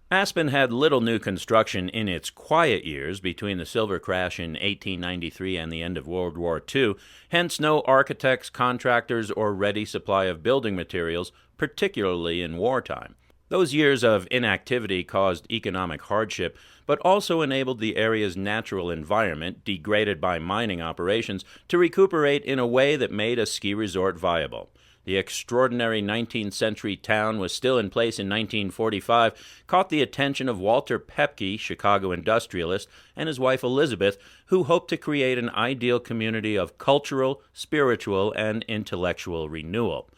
Aspen had little new construction in its quiet years between the silver crash in 1893 and the end of World War II, hence no architects, contractors, or ready supply of building materials, particularly in wartime. Those years of inactivity caused economic hardship, but also enabled the area's natural environment, degraded by mining operations, to recuperate in a way that made a ski resort viable. The extraordinary 19th century town was still in place in 1945, caught the attention of Walter Pepke, Chicago industrialist, and his wife Elizabeth, who hoped to create an ideal community of cultural, spiritual, and intellectual renewal.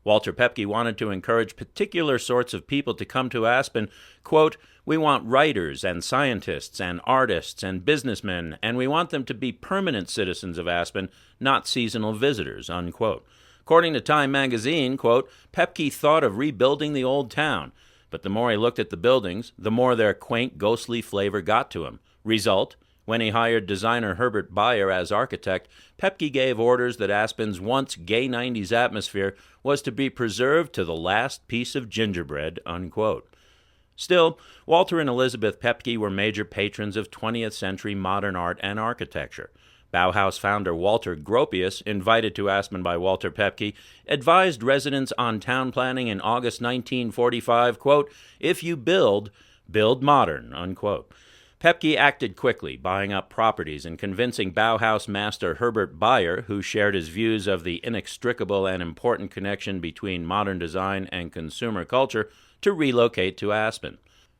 Walter Pepke wanted to encourage particular sorts of people to come to Aspen. Quote, "We want writers and scientists and artists and businessmen, and we want them to be permanent citizens of Aspen, not seasonal visitors," unquote. According to Time magazine, quote, "Pepke thought of rebuilding the old town, but the more he looked at the buildings, the more their quaint, ghostly flavor got to him. Result, when he hired designer Herbert Bayer as architect, Pepke gave orders that Aspen's once gay 90s atmosphere was to be preserved to the last piece of gingerbread," unquote. Still, Walter and Elizabeth Pepke were major patrons of 20th century modern art and architecture. Bauhaus founder Walter Gropius, invited to Aspen by Walter Pepke, advised residents on town planning in August 1945, quote, "If you build, build modern," unquote. Pepke acted quickly, buying up properties and convincing Bauhaus master Herbert Bayer, who shared his views of the inextricable and important connection between modern design and consumer culture, to relocate to Aspen.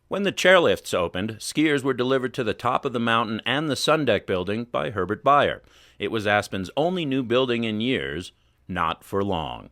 When the chairlifts opened, skiers were delivered to the top of the mountain and the Sundeck building by Herbert Bayer. It was Aspen's only new building in years, not for long.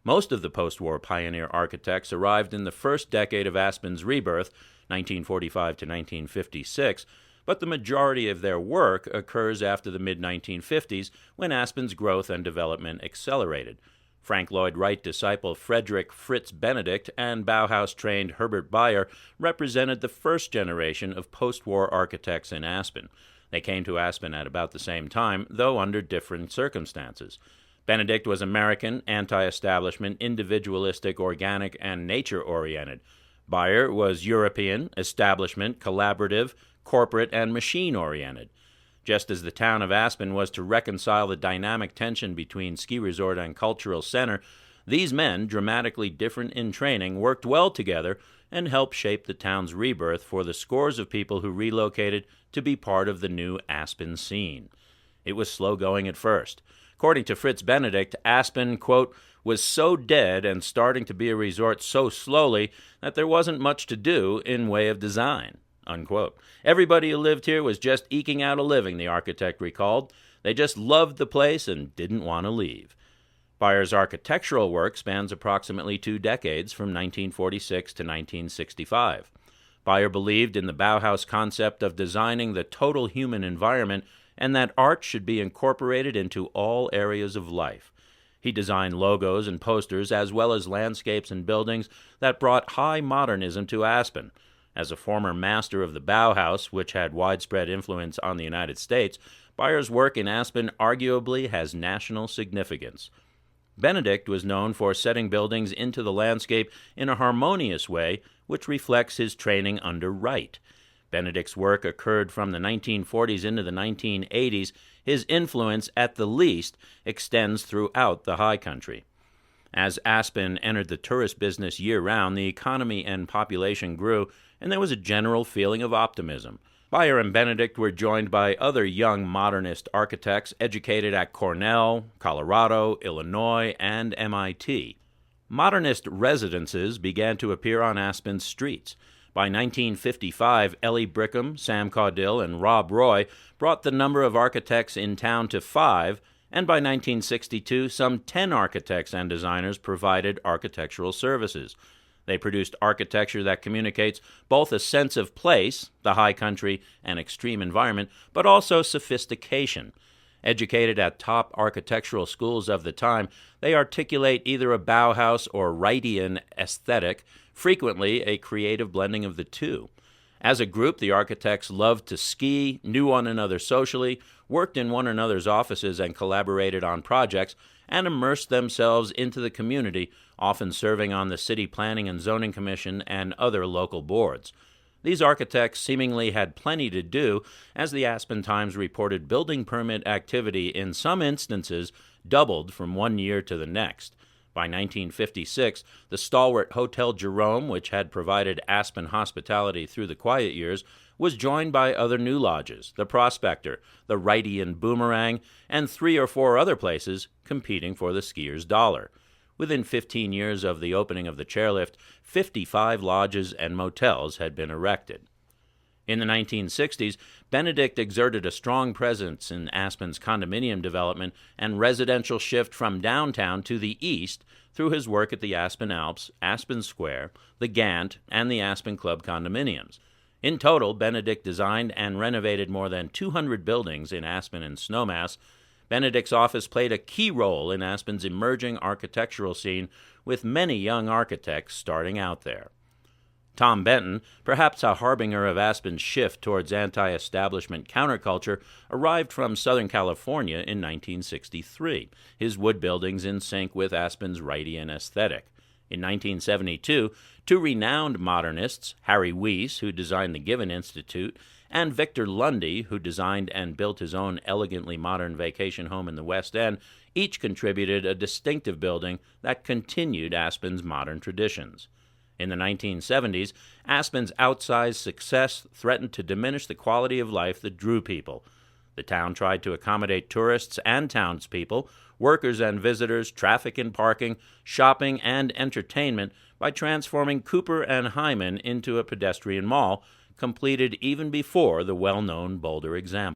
Most of the post-war pioneer architects arrived in the first decade of Aspen's rebirth, 1945 to 1956, but the majority of their work occurs after the mid-1950s, when Aspen's growth and development accelerated. Frank Lloyd Wright disciple Frederick Fritz Benedict and Bauhaus-trained Herbert Bayer represented the first generation of post-war architects in Aspen. They came to Aspen at about the same time, though under different circumstances. Benedict was American, anti-establishment, individualistic, organic, and nature-oriented. Bayer was European, establishment, collaborative, corporate, and machine-oriented. Just as the town of Aspen was to reconcile the dynamic tension between ski resort and cultural center, these men, dramatically different in training, worked well together and helped shape the town's rebirth for the scores of people who relocated to be part of the new Aspen scene. It was slow going at first. According to Fritz Benedict, Aspen, quote, "was so dead and starting to be a resort so slowly that there wasn't much to do in way of design," unquote. "Everybody who lived here was just eking out a living," the architect recalled. "They just loved the place and didn't want to leave." Bayer's architectural work spans approximately 2 decades, from 1946 to 1965. Bayer believed in the Bauhaus concept of designing the total human environment and that art should be incorporated into all areas of life. He designed logos and posters as well as landscapes and buildings that brought high modernism to Aspen. As a former master of the Bauhaus, which had widespread influence on the United States, Bayer's work in Aspen arguably has national significance. Benedict was known for setting buildings into the landscape in a harmonious way, which reflects his training under Wright. Benedict's work occurred from the 1940s into the 1980s. His influence, at the least, extends throughout the high country. As Aspen entered the tourist business year-round, the economy and population grew, and there was a general feeling of optimism. Bayer and Benedict were joined by other young modernist architects educated at Cornell, Colorado, Illinois, and MIT. Modernist residences began to appear on Aspen's streets. By 1955, Ellie Brickham, Sam Caudill, and Rob Roy brought the number of architects in town to 5, and by 1962, some 10 architects and designers provided architectural services. They produced architecture that communicates both a sense of place, the high country and extreme environment, but also sophistication. Educated at top architectural schools of the time, they articulate either a Bauhaus or Wrightian aesthetic, frequently a creative blending of the two. As a group, the architects loved to ski, knew one another socially, worked in one another's offices and collaborated on projects, and immersed themselves into the community, often serving on the City Planning and Zoning Commission and other local boards. These architects seemingly had plenty to do, as the Aspen Times reported building permit activity in some instances doubled from one year to the next. By 1956, the stalwart Hotel Jerome, which had provided Aspen hospitality through the quiet years, was joined by other new lodges, the Prospector, the Wrightian Boomerang, and 3 or 4 other places competing for the skier's dollar. Within 15 years of the opening of the chairlift, 55 lodges and motels had been erected. In the 1960s, Benedict exerted a strong presence in Aspen's condominium development and residential shift from downtown to the east through his work at the Aspen Alps, Aspen Square, the Gant, and the Aspen Club condominiums. In total, Benedict designed and renovated more than 200 buildings in Aspen and Snowmass. Benedict's office played a key role in Aspen's emerging architectural scene, with many young architects starting out there. Tom Benton, perhaps a harbinger of Aspen's shift towards anti-establishment counterculture, arrived from Southern California in 1963, his wood buildings in sync with Aspen's Wrightian aesthetic. In 1972, 2 renowned modernists, Harry Weiss, who designed the Given Institute, and Victor Lundy, who designed and built his own elegantly modern vacation home in the West End, each contributed a distinctive building that continued Aspen's modern traditions. In the 1970s, Aspen's outsized success threatened to diminish the quality of life that drew people. The town tried to accommodate tourists and townspeople, workers and visitors, traffic and parking, shopping and entertainment by transforming Cooper and Hyman into a pedestrian mall, completed even before the well-known Boulder example.